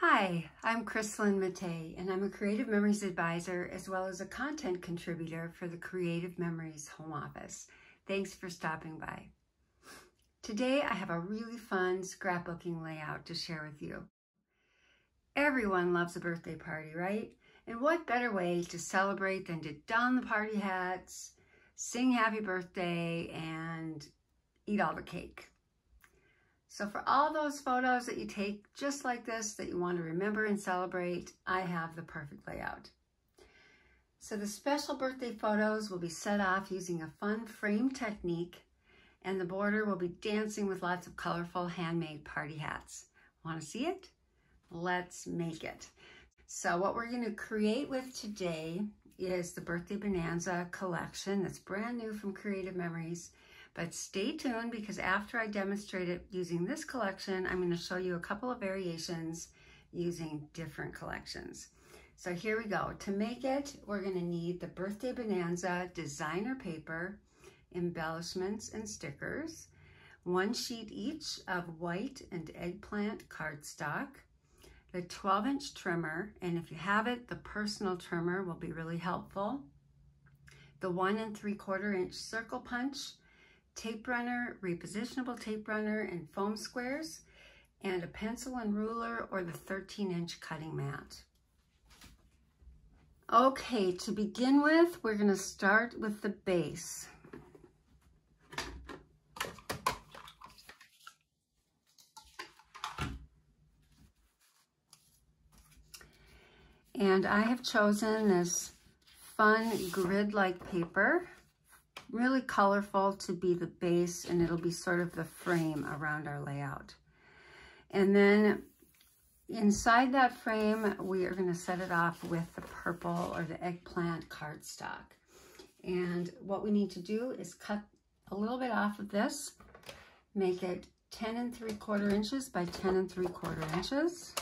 Hi, I'm Krislyn Mattei, and I'm a Creative Memories Advisor as well as a content contributor for the Creative Memories Home Office. Thanks for stopping by. Today I have a really fun scrapbooking layout to share with you. Everyone loves a birthday party, right? And what better way to celebrate than to don the party hats, sing happy birthday, and eat all the cake. So for all those photos that you take just like this that you want to remember and celebrate, I have the perfect layout. So the special birthday photos will be set off using a fun frame technique, and the border will be dancing with lots of colorful handmade party hats. Want to see it? Let's make it. So what we're going to create with today is the Birthday Bonanza collection that's brand new from Creative Memories. But stay tuned, because after I demonstrate it using this collection, I'm going to show you a couple of variations using different collections. So here we go. To make it, we're going to need the Birthday Bonanza designer paper, embellishments and stickers, 1 sheet each of white and eggplant cardstock, the 12-inch trimmer, and if you have it, the personal trimmer will be really helpful, the 1 3/4 inch circle punch, tape runner, repositionable tape runner, and foam squares, and a pencil and ruler or the 13-inch cutting mat. Okay, to begin with, we're going to start with the base. And I have chosen this fun grid-like paper, really colorful, to be the base, and it'll be sort of the frame around our layout. And then inside that frame, we are going to set it off with the purple or the eggplant cardstock. And what we need to do is cut a little bit off of this, make it 10 3/4 inches by 10 3/4 inches.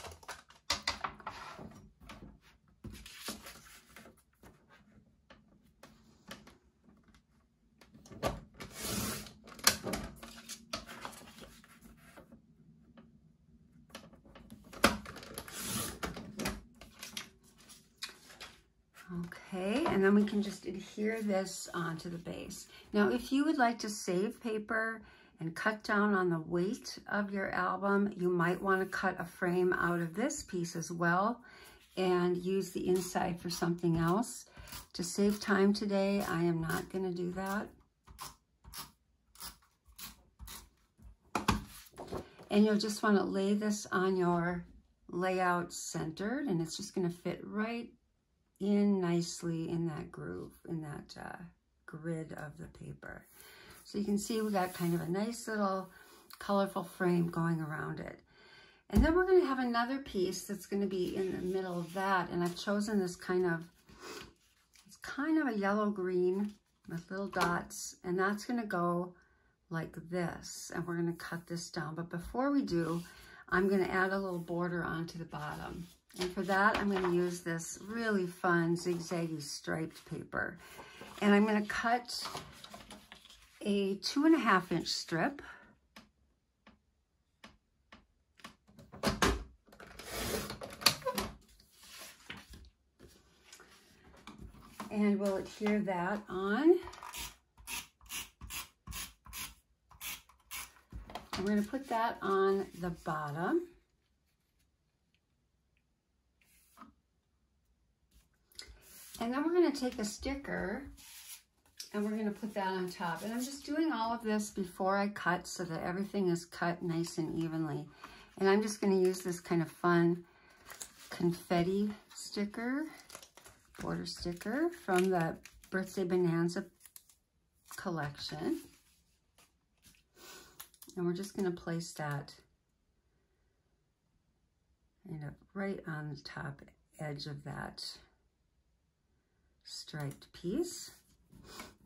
Okay, and then we can just adhere this onto the base. Now, if you would like to save paper and cut down on the weight of your album, you might want to cut a frame out of this piece as well and use the inside for something else. To save time today, I am not going to do that. And you'll just want to lay this on your layout centered, and it's just going to fit right in nicely in that groove, in that grid of the paper. So you can see we got kind of a nice little colorful frame going around it. And then we're going to have another piece that's going to be in the middle of that, and I've chosen this it's kind of a yellow-green with little dots, and that's going to go like this, and we're going to cut this down. But before we do, I'm going to add a little border onto the bottom. And for that, I'm going to use this really fun zigzaggy striped paper. And I'm going to cut a 2.5 inch strip. And we'll adhere that on. I'm going to put that on the bottom. And then we're going to take a sticker and we're going to put that on top. And I'm just doing all of this before I cut so that everything is cut nice and evenly. And I'm just going to use this kind of fun confetti sticker, border sticker from the Birthday Bonanza collection. And we're just going to place that right on the top edge of that striped piece.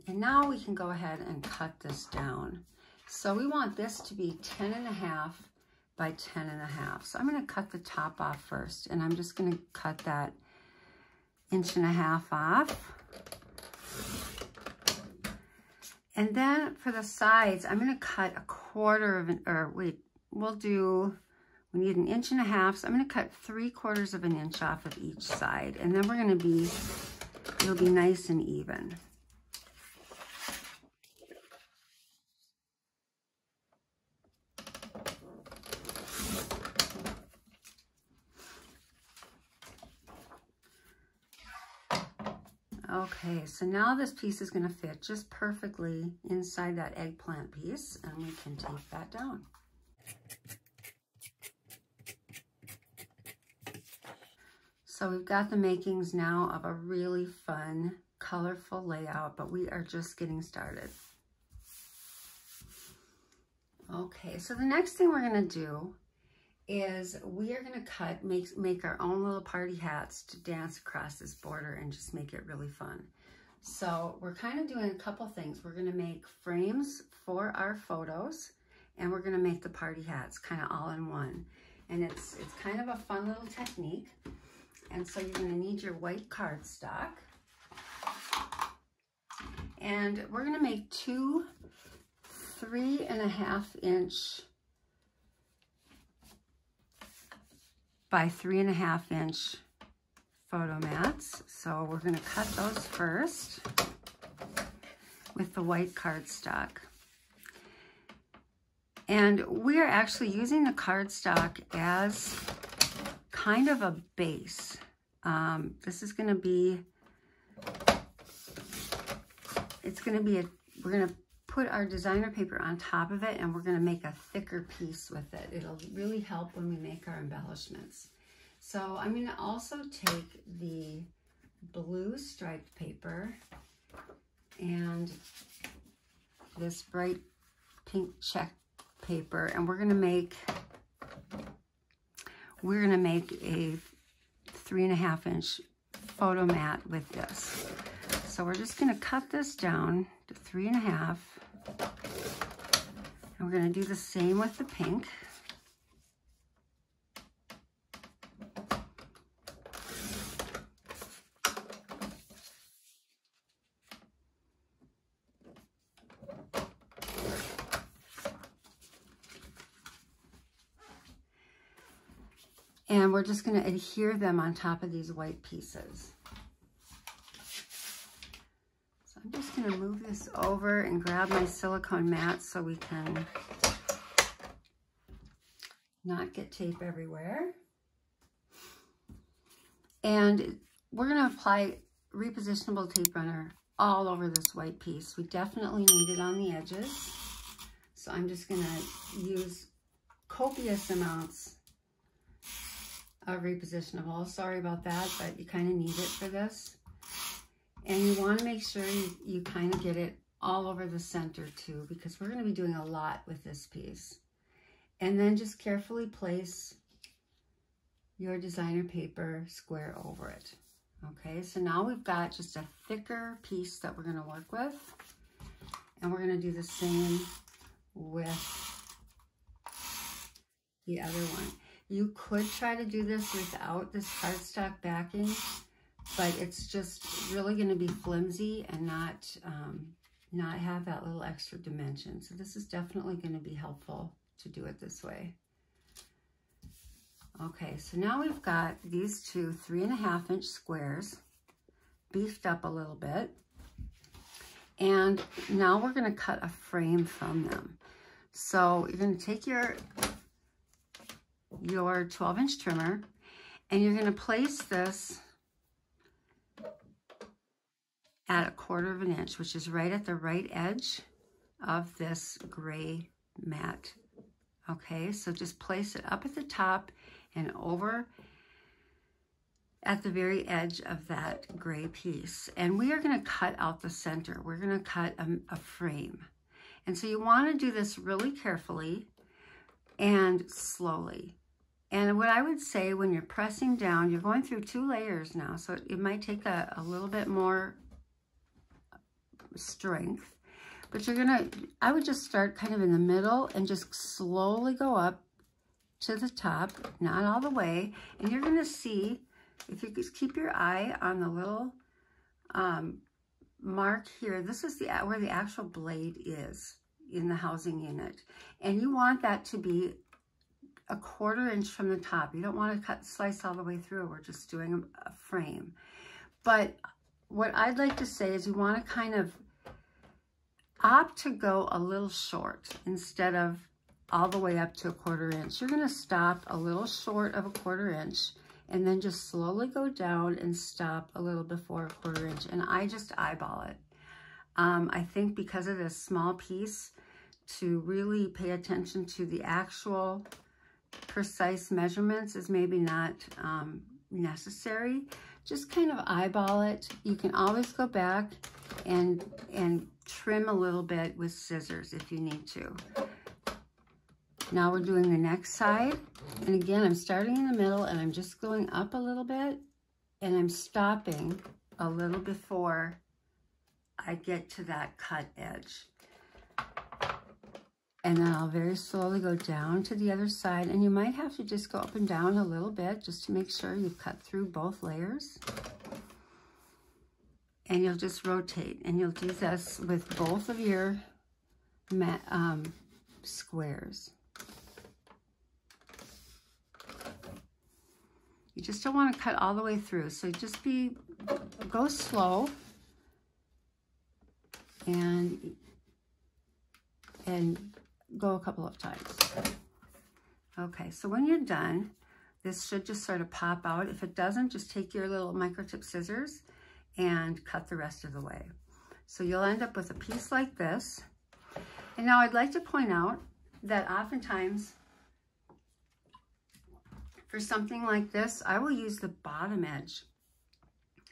And now we can go ahead and cut this down. So we want this to be 10.5 by 10.5. So I'm going to cut the top off first, and I'm just going to cut that 1.5 inches off. And then for the sides, I'm going to cut 1/4 of an, or wait, we'll do We need 1.5 inches, so I'm going to cut 3/4 of an inch off of each side, and then it'll be nice and even. Okay, so now this piece is going to fit just perfectly inside that eggplant piece, and we can tape that down. So we've got the makings now of a really fun, colorful layout, but we are just getting started. Okay, so the next thing we're going to do is we are going to make our own little party hats to dance across this border and just make it really fun. So we're kind of doing a couple things. We're going to make frames for our photos, and we're going to make the party hats kind of all in one. And it's kind of a fun little technique. And so you're going to need your white cardstock. And we're going to make 2 3.5 inch by 3.5 inch photo mats. So we're going to cut those first with the white cardstock. And we are actually using the cardstock as kind of a base. This is going to be, we're going to put our designer paper on top of it, and we're going to make a thicker piece with it. It'll really help when we make our embellishments. So I'm going to also take the blue striped paper and this bright pink check paper, and we're going to make a 3.5 inch photo mat with this. So we're just going to cut this down to 3.5, and we're going to do the same with the pink. And we're just going to adhere them on top of these white pieces. So I'm just going to move this over and grab my silicone mat so we can not get tape everywhere. And we're going to apply repositionable tape runner all over this white piece. We definitely need it on the edges. So I'm just going to use copious amounts of repositionable. Sorry about that, but you kind of need it for this. And you want to make sure you kind of get it all over the center too, because we're going to be doing a lot with this piece. And then just carefully place your designer paper square over it. Okay, so now we've got just a thicker piece that we're going to work with. And we're going to do the same with the other one. You could try to do this without this cardstock backing, but it's just really going to be flimsy and not have that little extra dimension. So this is definitely going to be helpful to do it this way. Okay, so now we've got these two 3.5 inch squares beefed up a little bit. And now we're going to cut a frame from them. So you're going to take your 12-inch trimmer, and you're going to place this at 1/4 of an inch, which is right at the right edge of this gray mat. Okay, so just place it up at the top and over at the very edge of that gray piece. And we are going to cut out the center. We're going to cut a frame. And so you want to do this really carefully and slowly. And what I would say, when you're pressing down, you're going through 2 layers now, so it might take a little bit more strength. But I would just start kind of in the middle and just slowly go up to the top, not all the way. And you're going to see, if you just keep your eye on the little mark here, this is where the actual blade is in the housing unit. And you want that to be a 1/4 inch from the top. You don't want to slice all the way through. We're just doing a frame. But what I'd like to say is you want to kind of opt to go a little short instead of all the way up to a 1/4 inch. You're going to stop a little short of a 1/4 inch and then just slowly go down and stop a little before a 1/4 inch. And I just eyeball it. I think because of this small piece, to really pay attention to the actual precise measurements is maybe not necessary. Just kind of eyeball it. You can always go back and trim a little bit with scissors if you need to. Now we're doing the next side. And again, I'm starting in the middle and I'm just going up a little bit and I'm stopping a little before I get to that cut edge. And then I'll very slowly go down to the other side. And you might have to just go up and down a little bit just to make sure you've cut through both layers. And you'll just rotate. And you'll do this with both of your squares. You just don't want to cut all the way through. So just go slow. And go a couple of times. Okay, so when you're done, this should just sort of pop out. If it doesn't, just take your little microtip scissors and cut the rest of the way. So you'll end up with a piece like this. And now I'd like to point out that oftentimes for something like this, I will use the bottom edge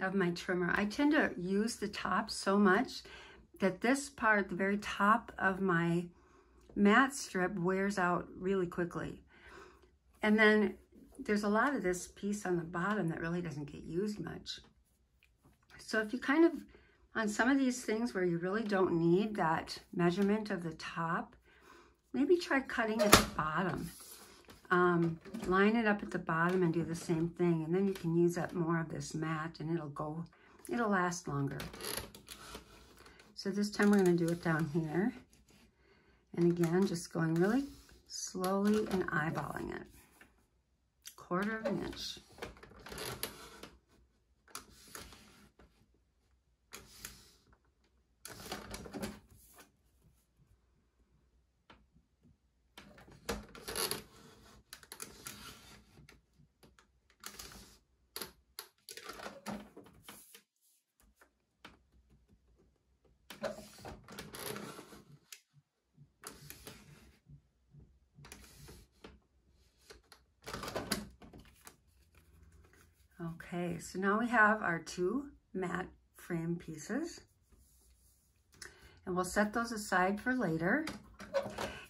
of my trimmer. I tend to use the top so much that this part, the very top of my mat strip, wears out really quickly. And then there's a lot of this piece on the bottom that really doesn't get used much. So if you kind of, on some of these things where you really don't need that measurement of the top, maybe try cutting at the bottom. Line it up at the bottom and do the same thing. And then you can use up more of this mat and it'll last longer. So this time we're going to do it down here. And again, just going really slowly and eyeballing it. 1/4 inch. Okay, so now we have our 2 mat frame pieces. And we'll set those aside for later.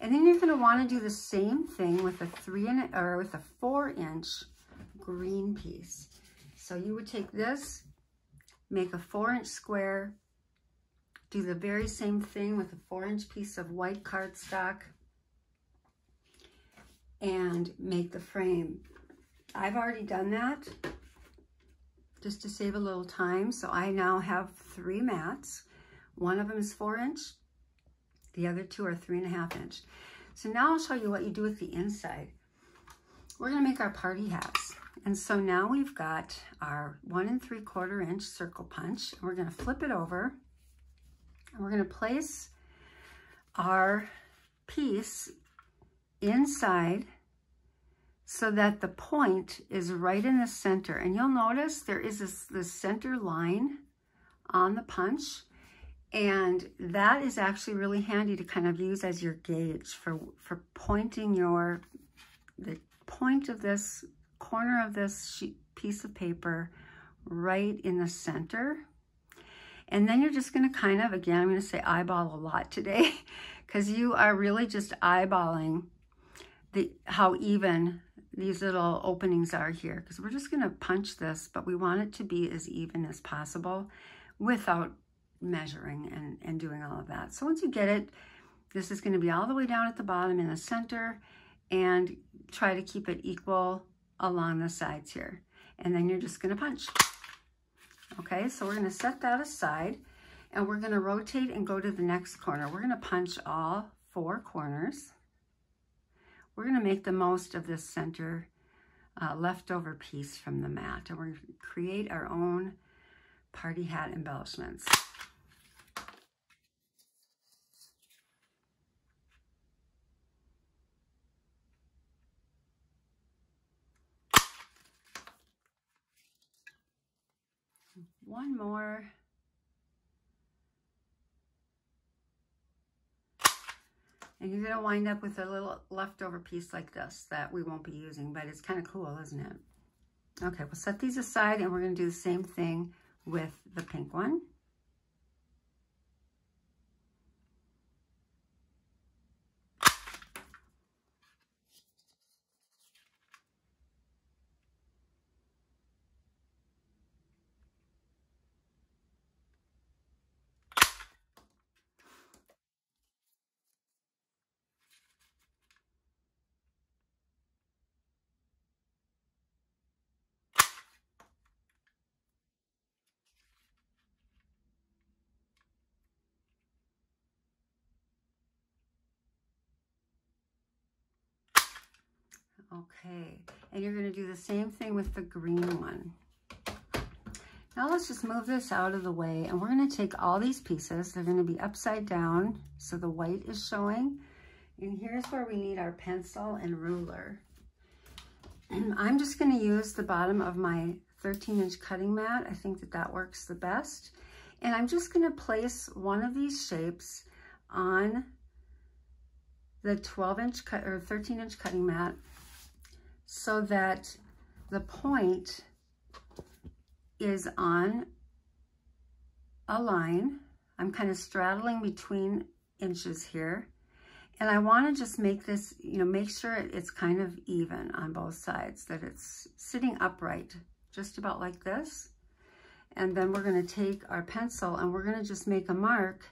And then you're going to want to do the same thing with a 4-inch green piece. So you would take this, make a 4-inch square, do the very same thing with a 4-inch piece of white cardstock, and make the frame. I've already done that just to save a little time. So I now have 3 mats. One of them is 4-inch. The other 2 are 3.5-inch. So now I'll show you what you do with the inside. We're going to make our party hats. And so now we've got our 1 3/4-inch circle punch. And we're going to flip it over. And we're going to place our piece inside so that the point is right in the center. And you'll notice there is this center line on the punch. And that is actually really handy to kind of use as your gauge for pointing the point of this corner of this piece of paper right in the center. And then you're just going to kind of, again, I'm going to say eyeball a lot today because you are really just eyeballing how even these little openings are here, because we're just going to punch this, but we want it to be as even as possible without measuring and doing all of that. So once you get it, this is going to be all the way down at the bottom in the center, and try to keep it equal along the sides here. And then you're just going to punch. Okay, so we're going to set that aside, and we're going to rotate and go to the next corner. We're going to punch all 4 corners. we're going to make the most of this center leftover piece from the mat, and we're going to create our own party hat embellishments. One more. And you're going to wind up with a little leftover piece like this that we won't be using, but it's kind of cool, isn't it? Okay, we'll set these aside, and we're going to do the same thing with the pink one. Okay, and you're going to do the same thing with the green one. Now let's just move this out of the way, and we're going to take all these pieces. They're going to be upside down, so the white is showing. And here's where we need our pencil and ruler. I'm just going to use the bottom of my 13-inch cutting mat. I think that that works the best. And I'm just going to place one of these shapes on the 12-inch or 13-inch cutting mat, so that the point is on a line. I'm kind of straddling between inches here. And I want to just make this, make sure it's kind of even on both sides, that it's sitting upright, just about like this. And then we're going to take our pencil and we're going to just make a mark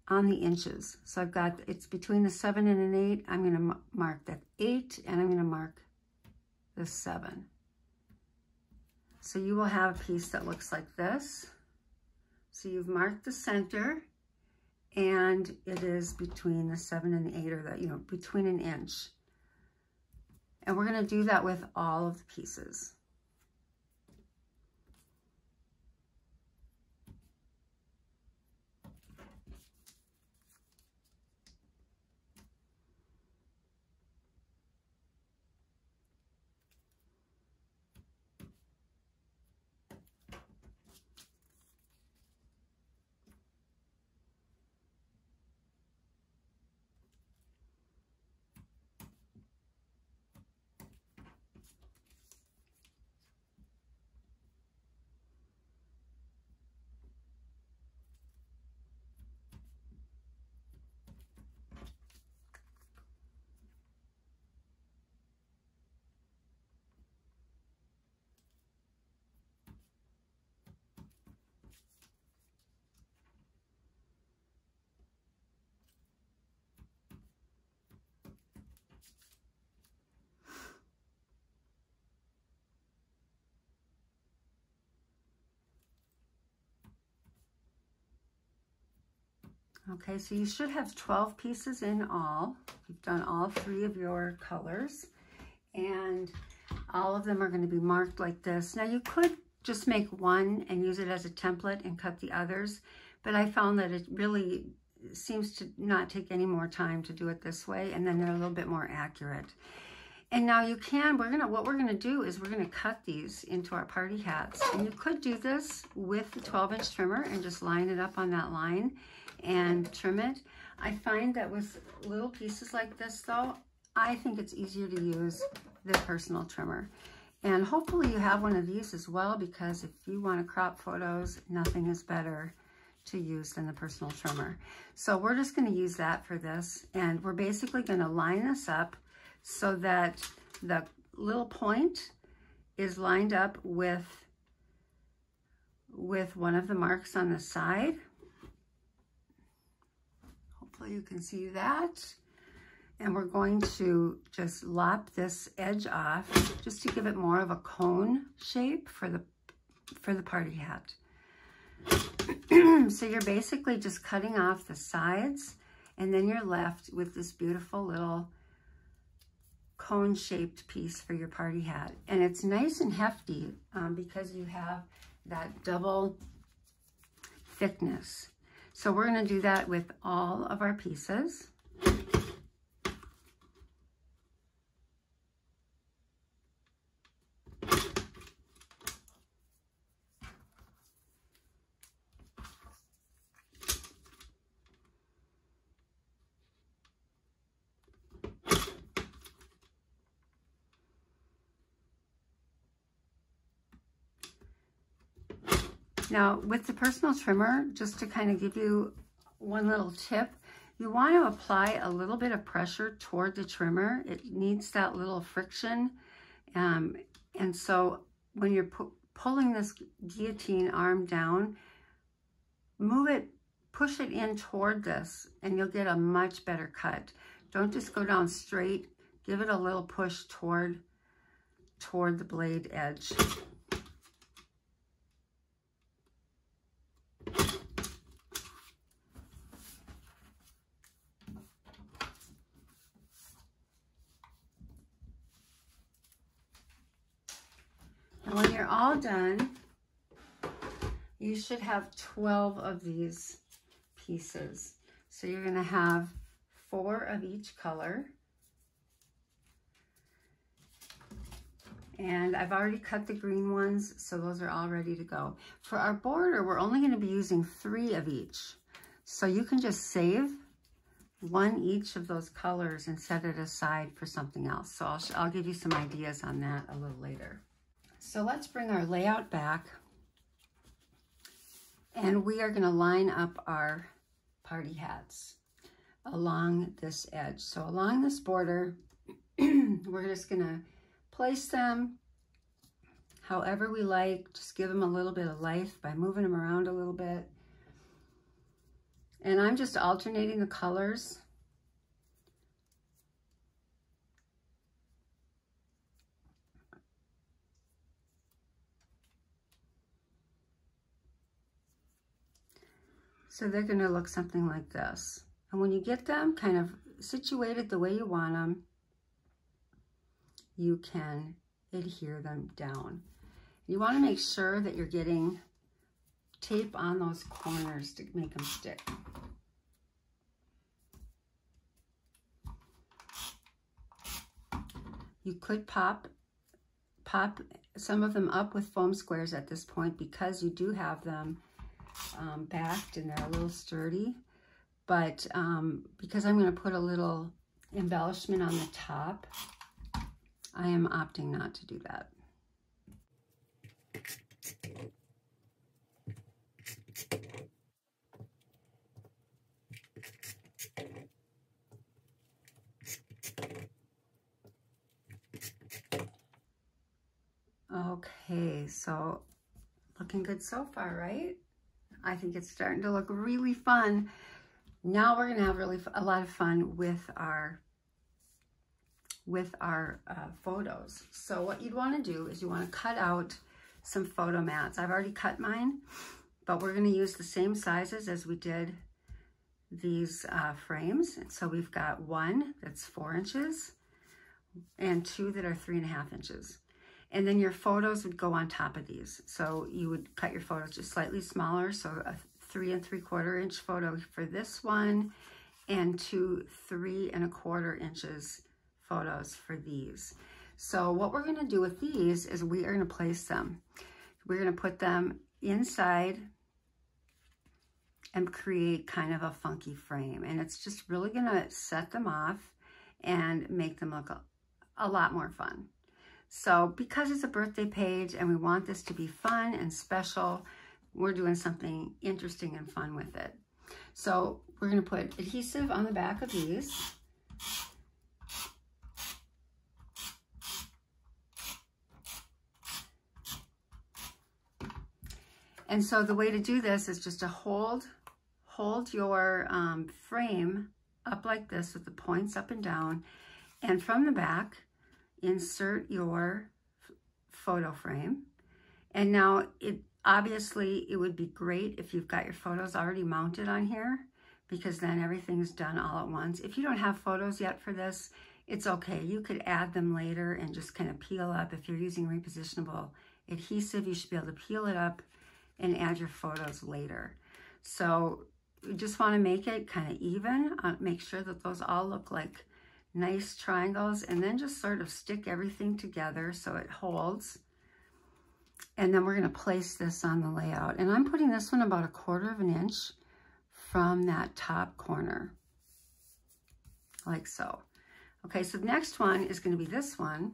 on the inches. So I've got, it's between the 7 and an 8. I'm going to mark that 8, and I'm going to mark the 7. So you will have a piece that looks like this. So you've marked the center, and it is between the 7 and the 8, or the, between an inch. And we're going to do that with all of the pieces. Okay, so you should have 12 pieces in all. You've done all 3 of your colors, and all of them are going to be marked like this. Now you could just make one and use it as a template and cut the others, but I found that it really seems to not take any more time to do it this way, and then they're a little bit more accurate. And now you can, what we're gonna do is we're gonna cut these into our party hats. And you could do this with the 12-inch trimmer and just line it up on that line and trim it. I find that with little pieces like this though, I think it's easier to use the personal trimmer. And hopefully you have one of these as well, because if you want to crop photos, nothing is better to use than the personal trimmer. So we're just going to use that for this, and we're basically going to line this up so that the little point is lined up with one of the marks on the side. Hopefully you can see that. And we're going to just lop this edge off just to give it more of a cone shape for the party hat. So you're basically just cutting off the sides And then you're left with this beautiful little cone-shaped piece for your party hat. And it's nice and hefty because you have that double thickness. So we're going to do that with all of our pieces. Now, with the personal trimmer, just to kind of give you one little tip, you want to apply a little bit of pressure toward the trimmer. It needs that little friction. And so when you're pulling this guillotine arm down, move it, push it in toward this, and you'll get a much better cut. Don't just go down straight. Give it a little push toward the blade edge. When you're all done, you should have 12 of these pieces. So you're going to have 4 of each color. And I've already cut the green ones, so those are all ready to go. For our border, we're only going to be using 3 of each. So you can just save 1 each of those colors and set it aside for something else. So I'll give you some ideas on that a little later. So let's bring our layout back, and we are going to line up our party hats along this edge. So along this border, we're just going to place them however we like. Just give them a little bit of life by moving them around a little bit. And I'm just alternating the colors. So they're going to look something like this. And when you get them kind of situated the way you want them, you can adhere them down. You want to make sure that you're getting tape on those corners to make them stick. You could pop some of them up with foam squares at this point because you do have them backed and they're a little sturdy, but because I'm going to put a little embellishment on the top, I am opting not to do that. Okay, so looking good so far, right? I think it's starting to look really fun. Now we're going to have a lot of fun with our photos. So what you'd want to do is you want to cut out some photo mats. I've already cut mine, but we're going to use the same sizes as we did these frames. So we've got 1 that's 4 inches and 2 that are 3.5 inches. And then your photos would go on top of these. So you would cut your photos just slightly smaller. So a 3 3/4 inch photo for this one, and 2 3 1/4 inches photos for these. So what we're going to do with these is we are going to place them. We're going to put them inside and create kind of a funky frame. And it's just really going to set them off and make them look a lot more fun. So because it's a birthday page and we want this to be fun and special, we're doing something interesting and fun with it. So we're going to put adhesive on the back of these. And so the way to do this is just to hold your frame up like this with the points up and down. And from the back, insert your photo frame. And now obviously it would be great if you've got your photos already mounted on here, because then everything's done all at once. If you don't have photos yet for this, it's okay. You could add them later and just kind of peel up. If you're using repositionable adhesive, you should be able to peel it up and add your photos later. So you just want to make it kind of even. Make sure that those all look like nice triangles, and then just sort of stick everything together so it holds. And then we're going to place this on the layout. And I'm putting this one about 1/4 of an inch from that top corner, like so. Okay, so the next one is going to be this one.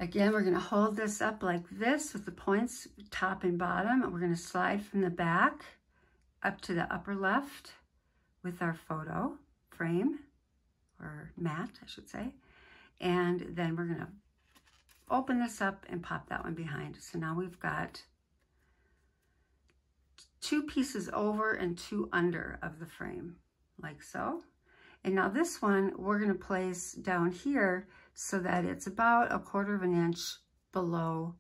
Again, we're going to hold this up like this with the points top and bottom, and we're going to slide from the back up to the upper left with our photo frame, or mat, I should say. And then we're going to open this up and pop that one behind. So now we've got 2 pieces over and 2 under of the frame, like so. And now this one we're going to place down here so that it's about 1/4 of an inch below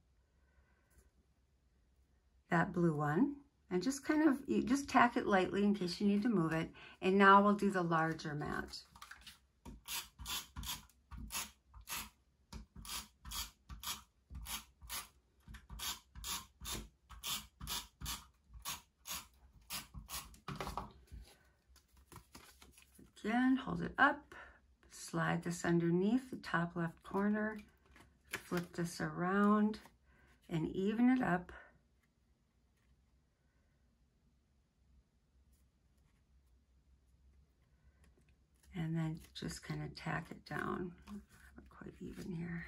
that blue one. And just kind of, you just tack it lightly in case you need to move it. And now we'll do the larger mat. Again, hold it up, slide this underneath the top left corner, flip this around, and even it up. And then just kind of tack it down. Not quite even here.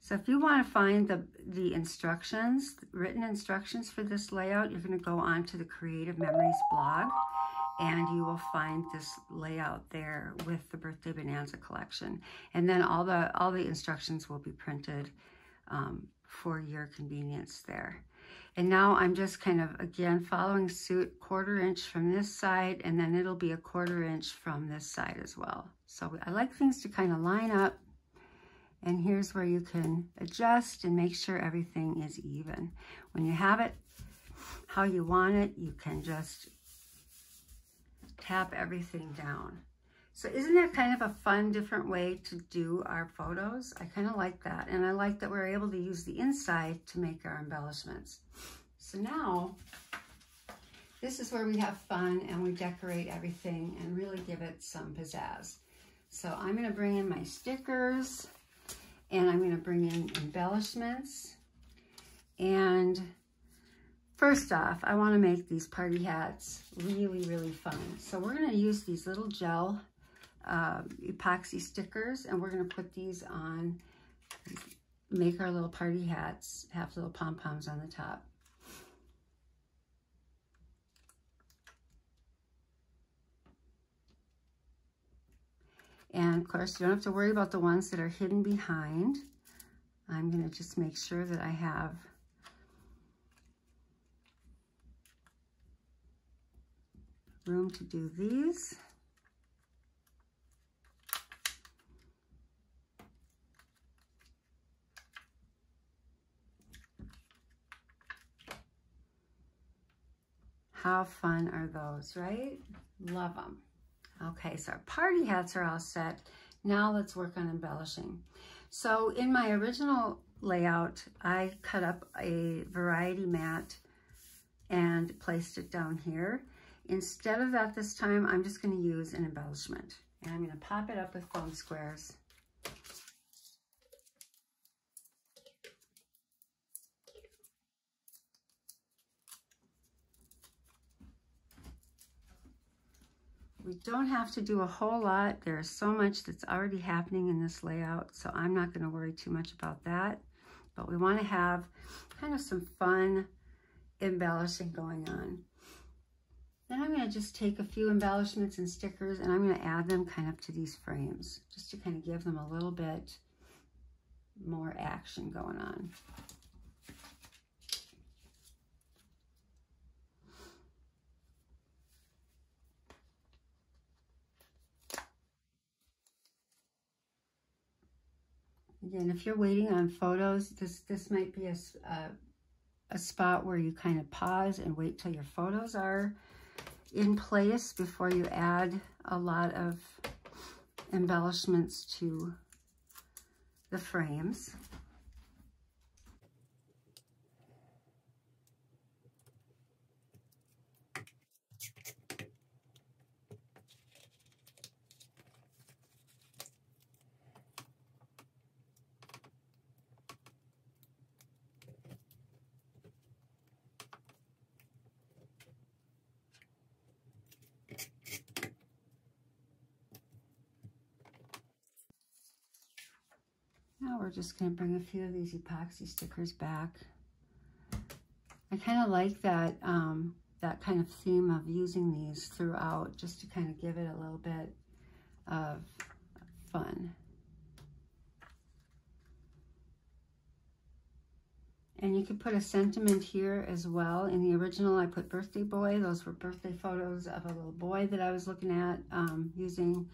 So if you want to find the instructions, written instructions for this layout, you're going to go onto the Creative Memories blog, and you will find this layout there with the Birthday Bonanza collection. And then all the instructions will be printed for your convenience there. And now I'm just kind of, again, following suit, 1/4 inch from this side, and then it'll be 1/4 inch from this side as well. So I like things to kind of line up. And here's where you can adjust and make sure everything is even. When you have it how you want it, you can just tap everything down. So isn't that kind of a fun, different way to do our photos? I kind of like that. And I like that we're able to use the inside to make our embellishments. So now, this is where we have fun and we decorate everything and really give it some pizzazz. So I'm going to bring in my stickers. And I'm going to bring in embellishments. And first off, I want to make these party hats really, really fun. So we're going to use these little gel epoxy stickers, and we're going to put these on, make our little party hats, have little pom-poms on the top. And of course, you don't have to worry about the ones that are hidden behind. I'm going to just make sure that I have room to do these. How fun are those, right? Love them. Okay, so our party hats are all set. Now let's work on embellishing. So in my original layout, I cut up a variety mat and placed it down here. Instead of that this time, I'm just going to use an embellishment. And I'm going to pop it up with foam squares. We don't have to do a whole lot. There's so much that's already happening in this layout, so I'm not going to worry too much about that. But we want to have kind of some fun embellishing going on. Then I'm going to just take a few embellishments and stickers, and I'm going to add them kind of to these frames, just to kind of give them a little bit more action going on. Again, if you're waiting on photos, this might be a spot where you kind of pause and wait till your photos are in place before you add a lot of embellishments to the frames. Now we're just going to bring a few of these epoxy stickers back. I kind of like that, that kind of theme of using these throughout, just to kind of give it a little bit of fun. And you could put a sentiment here as well. In the original, I put birthday boy. Those were birthday photos of a little boy that I was looking at using.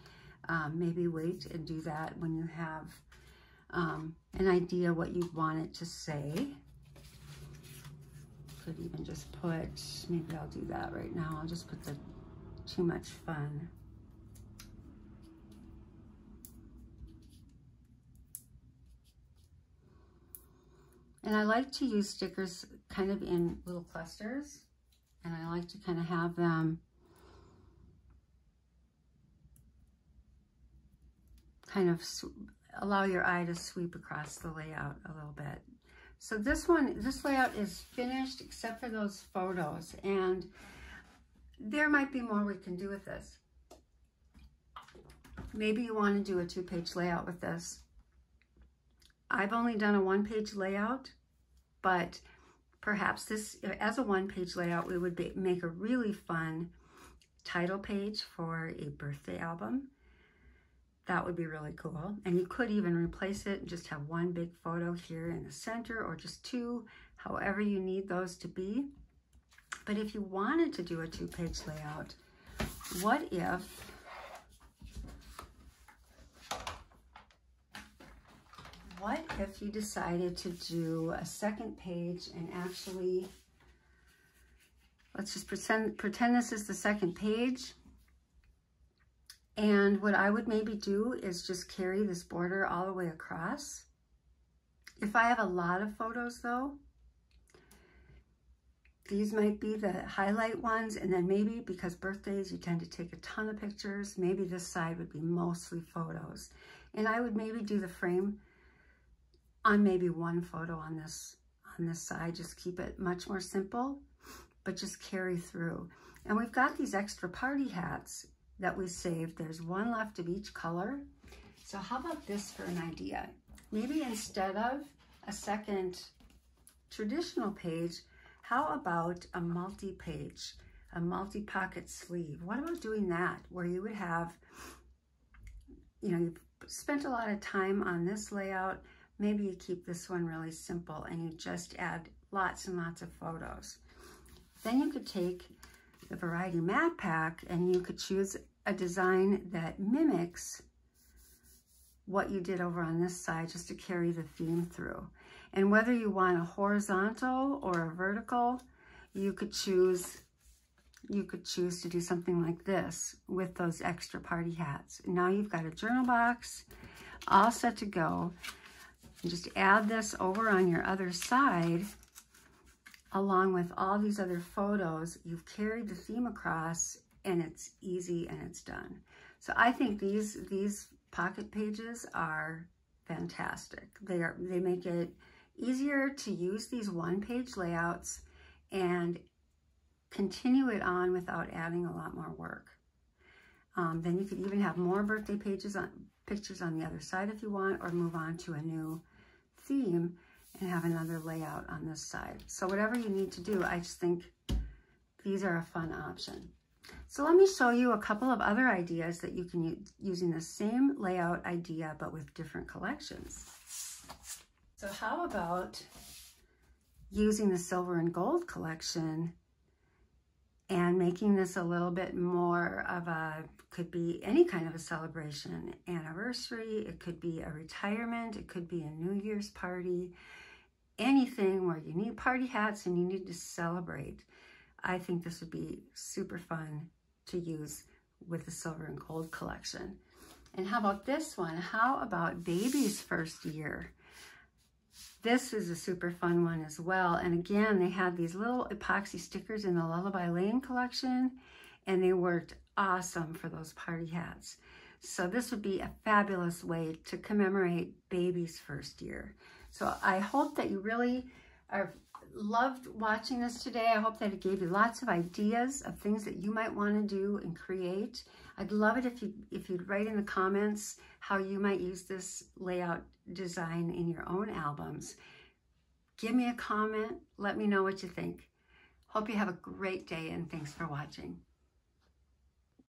Maybe wait and do that when you have an idea what you'd want it to say. Could even just put, maybe I'll do that right now. I'll just put the too much fun. And I like to use stickers kind of in little clusters, and I like to kind of have them kind of allow your eye to sweep across the layout a little bit. So this layout is finished except for those photos, and there might be more we can do with this. Maybe you want to do a 2-page layout with this. I've only done a 1-page layout, but perhaps this, as a 1-page layout, we would make a really fun title page for a birthday album. That would be really cool. And you could even replace it and just have one big photo here in the center, or just two, however you need those to be. But if you wanted to do a 2-page layout, what if you decided to do a 2nd page and actually, let's just pretend this is the 2nd page. And what I would maybe do is just carry this border all the way across. If I have a lot of photos though, these might be the highlight ones, and then maybe because birthdays, you tend to take a ton of pictures, maybe this side would be mostly photos. And I would maybe do the frame on maybe one photo on this side, just keep it much more simple, but just carry through. And we've got these extra party hats that we saved. There's one left of each color. So how about this for an idea? Maybe instead of a 2nd traditional page, how about a multi-page, a multi-pocket sleeve? What about doing that, where you would have, you know, you've spent a lot of time on this layout, maybe you keep this one really simple and you just add lots and lots of photos. Then you could take the Variety Mat Pack and you could choose a design that mimics what you did over on this side, just to carry the theme through. And whether you want a horizontal or a vertical, you could choose to do something like this with those extra party hats. Now you've got a journal box all set to go. And just add this over on your other side along with all these other photos. You've carried the theme across, and it's easy and it's done. So I think these pocket pages are fantastic. They make it easier to use these 1-page layouts and continue it on without adding a lot more work. Then you could even have more birthday pictures on the other side if you want, or move on to a new theme and have another layout on this side. So whatever you need to do, I just think these are a fun option. So let me show you a couple of other ideas that you can use using the same layout idea, but with different collections. So how about using the silver and gold collection and making this a little bit more of a, could be any kind of a celebration, anniversary, it could be a retirement, it could be a New Year's party, anything where you need party hats and you need to celebrate. I think this would be super fun to use with the silver and gold collection. And how about this one? How about baby's first year? This is a super fun one as well. And again, they had these little epoxy stickers in the Lullaby Lane collection, and they worked awesome for those party hats. So this would be a fabulous way to commemorate baby's first year. So I hope that you really loved watching this today. I hope that it gave you lots of ideas of things that you might want to do and create. I'd love it if you'd write in the comments how you might use this layout design in your own albums. Give me a comment. Let me know what you think. Hope you have a great day, and thanks for watching.